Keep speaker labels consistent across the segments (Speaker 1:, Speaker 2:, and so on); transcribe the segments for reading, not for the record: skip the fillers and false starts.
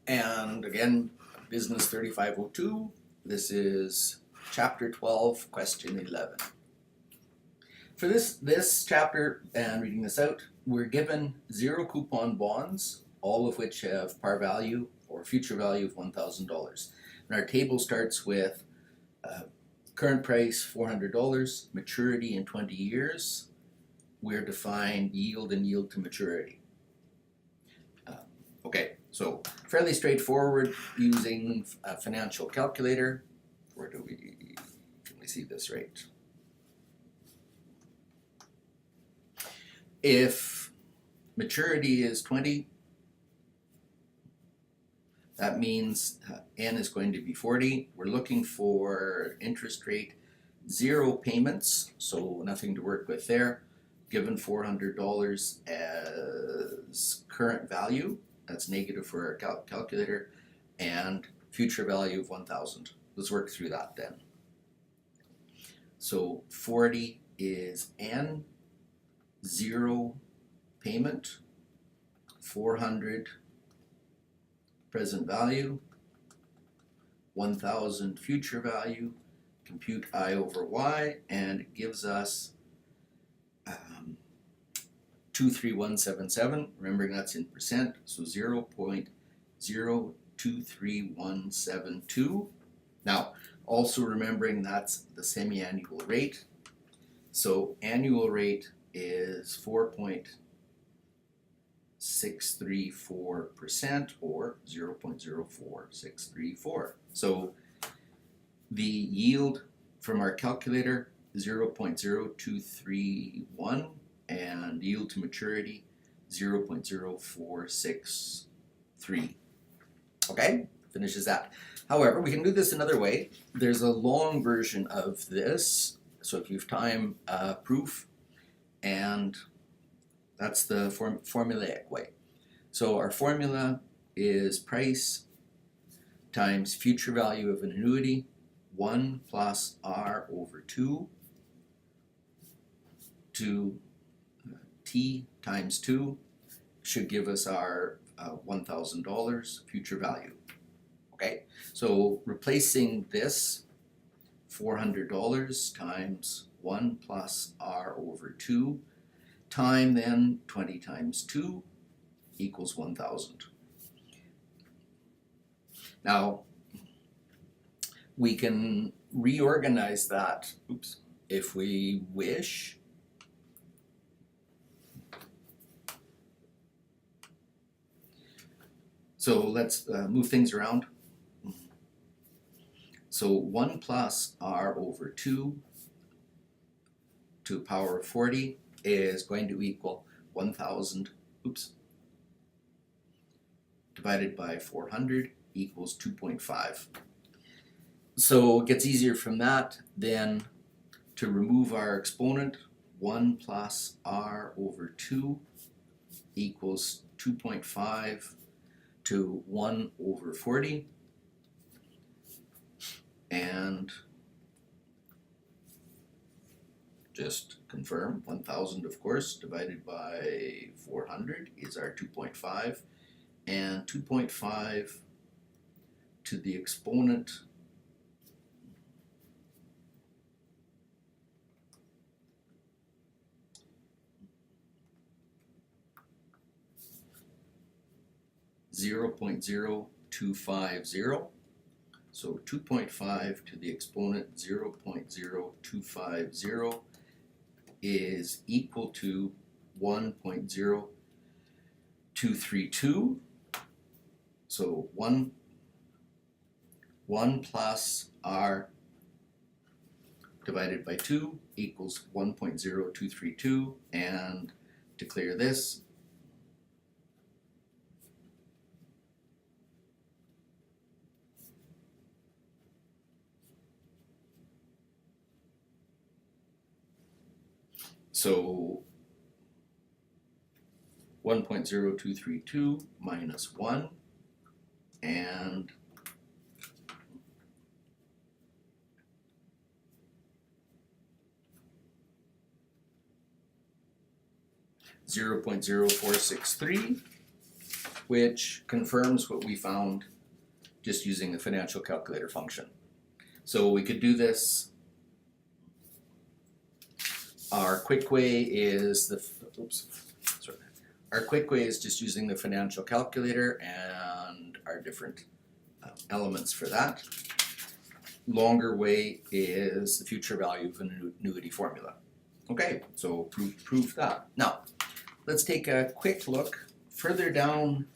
Speaker 1: And again, Business 3502, this is Chapter 12, Question 11. For this chapter, and reading this out, we're given 0 coupon bonds, all of which have par value or future value of $1,000. And our table starts with current price $400, maturity in 20 years. We're defined yield and yield to maturity. Okay, so fairly straightforward using a financial calculator. Where can we see this right? If maturity is 20, that means N is going to be 40. We're looking for interest rate, 0 payments, so nothing to work with there. Given $400 as current value, that's negative for our calculator, and future value of 1,000. Let's work through that then. So 40 is N, 0 payment, 400 present value, 1,000 future value, compute I over Y, and it gives us 23177, remembering that's in percent, so 0.023172. Now, also remembering that's the semi-annual rate, so annual rate is 4.634% or 0.04634. So the yield from our calculator, 0.0231, and yield to maturity 0.0463. Okay, finishes that. However, we can do this another way. There's a long version of this, so if you have time, proof, and that's the formulaic way. So our formula is price times future value of an annuity, 1 plus R over 2 to T times 2 should give us our $1,000 future value. Okay, so replacing this $400 times 1 plus R over 2 time then 20 times 2 equals 1,000. Now we can reorganize that, if we wish. So let's move things around. So 1 plus R over 2 to the power of 40 is going to equal 1,000, divided by 400 equals 2.5. So it gets easier from that then to remove our exponent. 1 plus R over 2 equals 2.5 to 1 over 40, and just confirm 1,000 of course divided by 400 is our 2.5, and 2.5 to the exponent (0.0250). So 2.5 to the exponent 0.0250 is equal to 1.0232. So 1 plus R divided by 2 equals 1.0232, and to clear this, so 1.0232 minus 1, and 0.0463 which confirms what we found just using the financial calculator function. So we could do this. Our quick way is Our quick way is just using the financial calculator and our different elements for that. Longer way is the future value of an annuity formula. Okay, so prove that. Now, let's take a quick look further down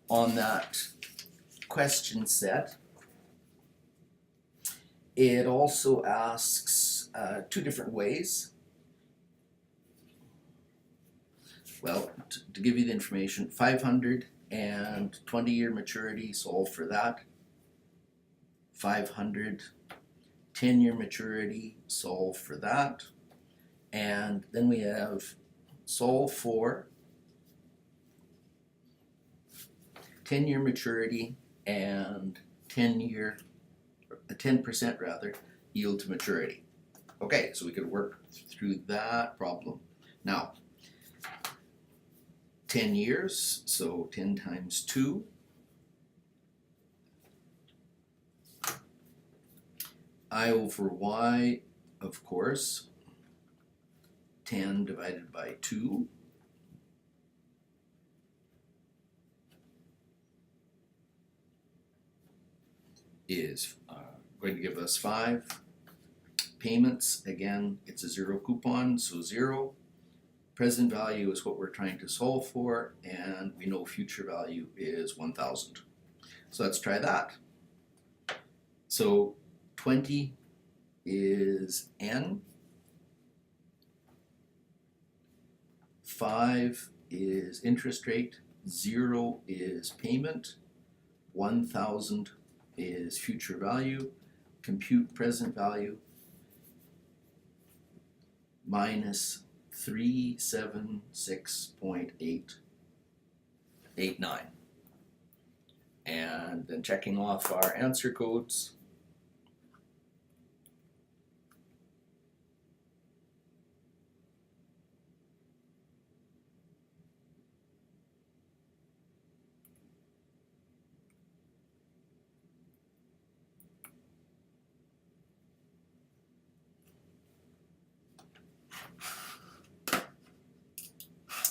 Speaker 1: on that question set. It also asks two different ways. Well, to give you the information, 500 and 20-year maturity, solve for that. 500, 10-year maturity, solve for that. And then we have solve for 10-year maturity and 10% rather, yield to maturity. Okay, so we could work through that problem. Now, 10 years, so 10 times 2. I over y, of course, 10 divided by 2. Is going to give us 5. Payments, again, it's a 0 coupon, so 0. Present value is what we're trying to solve for, and we know future value is 1,000. So let's try that. So 20 is n, 5 is interest rate, 0 is payment, 1,000 is future value, compute present value, minus 376.889. And then checking off our answer codes.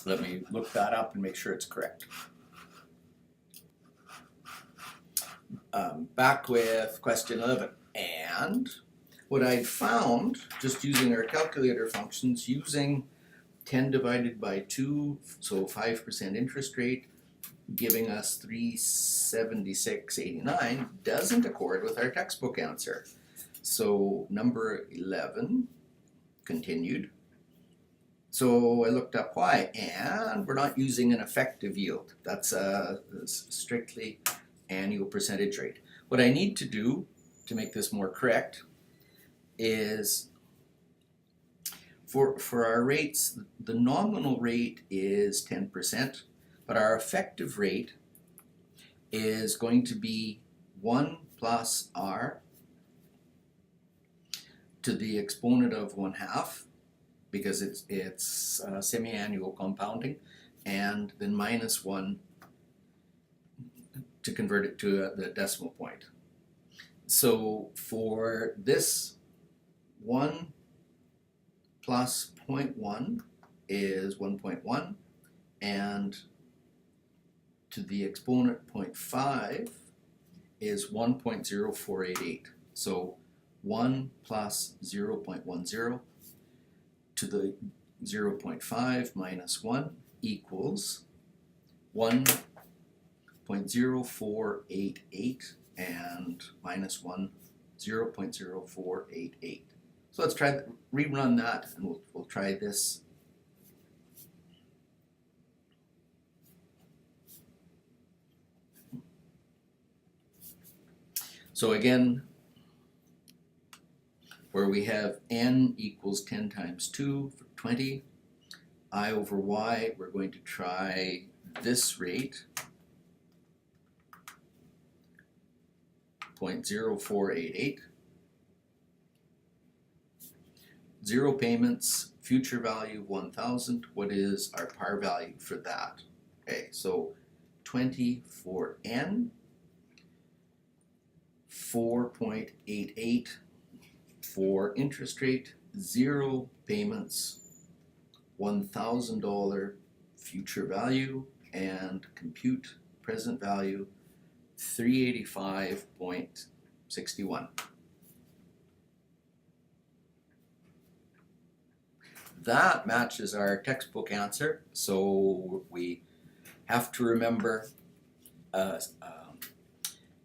Speaker 1: Let me look that up and make sure it's correct. Back with question 11. And what I found, just using our calculator functions, using 10 divided by 2, so 5% interest rate, giving us 376.89, doesn't accord with our textbook answer. So number 11, continued. So I looked up why, and we're not using an effective yield. That's a strictly annual percentage rate. What I need to do to make this more correct is for our rates, the nominal rate is 10%, but our effective rate is going to be 1 plus r to the exponent of 1/2, because it's semi-annual compounding, and then minus 1 to convert it to the decimal point. So for this, 1 plus 0.1 is 1.1, and to the exponent 0.5 is 1.0488. So 1 plus 0.10 to the 0.5 minus 1 equals 1.0488 and minus 1, 0.0488. So let's try rerun that, and we'll try this. So again, where we have n equals 10 times 2 for 20, I over y, we're going to try this rate, 0.0488. 0 payments, future value 1,000. What is our par value for that? Okay, so 20 for N, 4.88 for interest rate, 0 payments, $1,000 future value, and compute present value 385.61. That matches our textbook answer, so we have to remember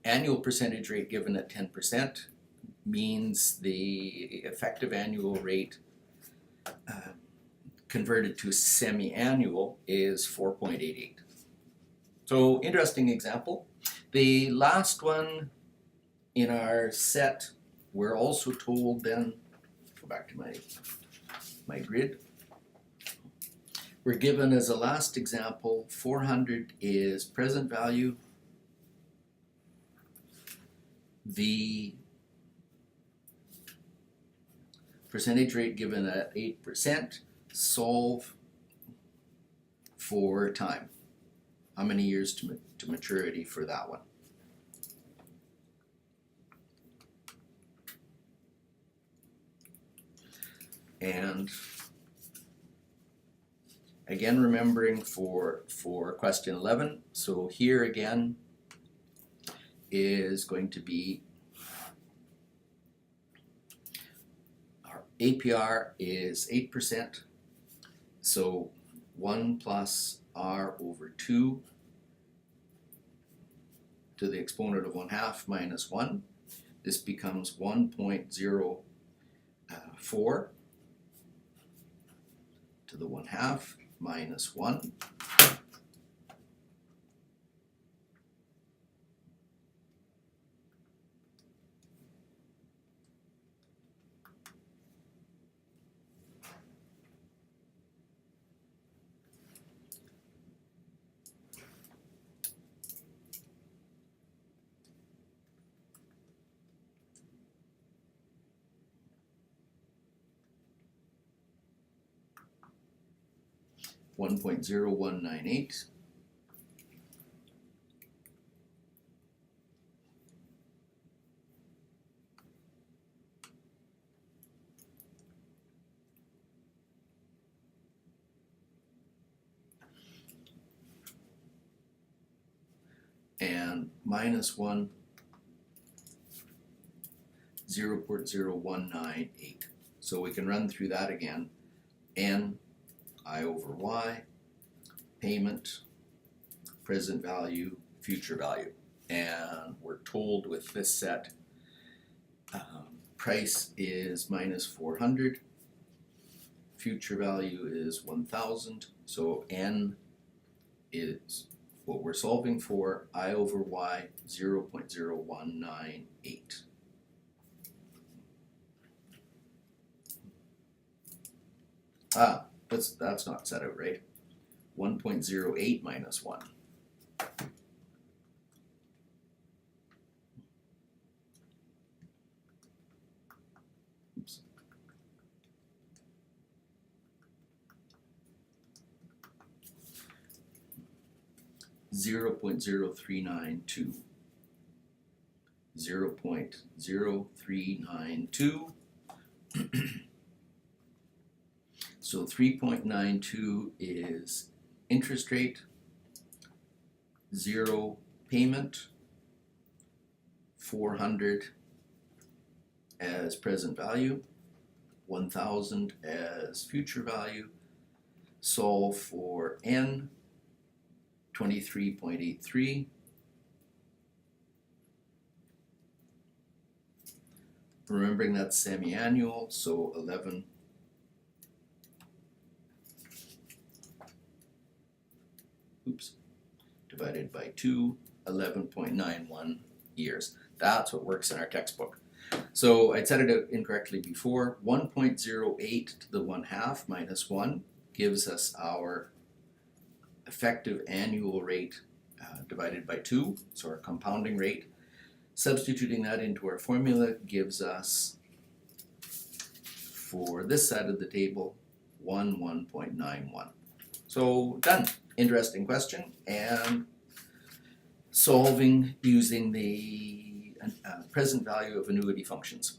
Speaker 1: annual percentage rate given at 10% means the effective annual rate converted to semi-annual is 4.88. So interesting example. The last one in our set, we're also told then, go back to my grid. We're given as a last example, 400 is present value. The percentage rate given at 8%, solve for time. How many years to maturity for that one? And again, remembering for question 11, so here again is going to be our APR is 8%, so 1 plus R over 2 to the exponent of 1/2 minus 1. This becomes 1.04 to the 1/2 minus 1. $1.0198. And minus 1, 0.0198. So we can run through that again. N I over Y, payment, present value, future value. And we're told with this set, price is minus 400, future value is 1,000, so N is what we're solving for, I over Y, 0.0198. That's not set out right. 1.08 minus 1. Oops. $0.0392. 0.0392. So 3.92 is interest rate, 0 payment, 400 as present value, 1,000 as future value. Solve for N, 23.83. Remembering that's semi-annual, so 11 divided by 2, 11.91 years. That's what works in our textbook. So I said it out incorrectly before. 1.08 to the 1/2 minus 1 gives us our effective annual rate divided by 2, so our compounding rate. Substituting that into our formula gives us, for this side of the table, 1.91. So done. Interesting question, and solving using the present value of annuity functions.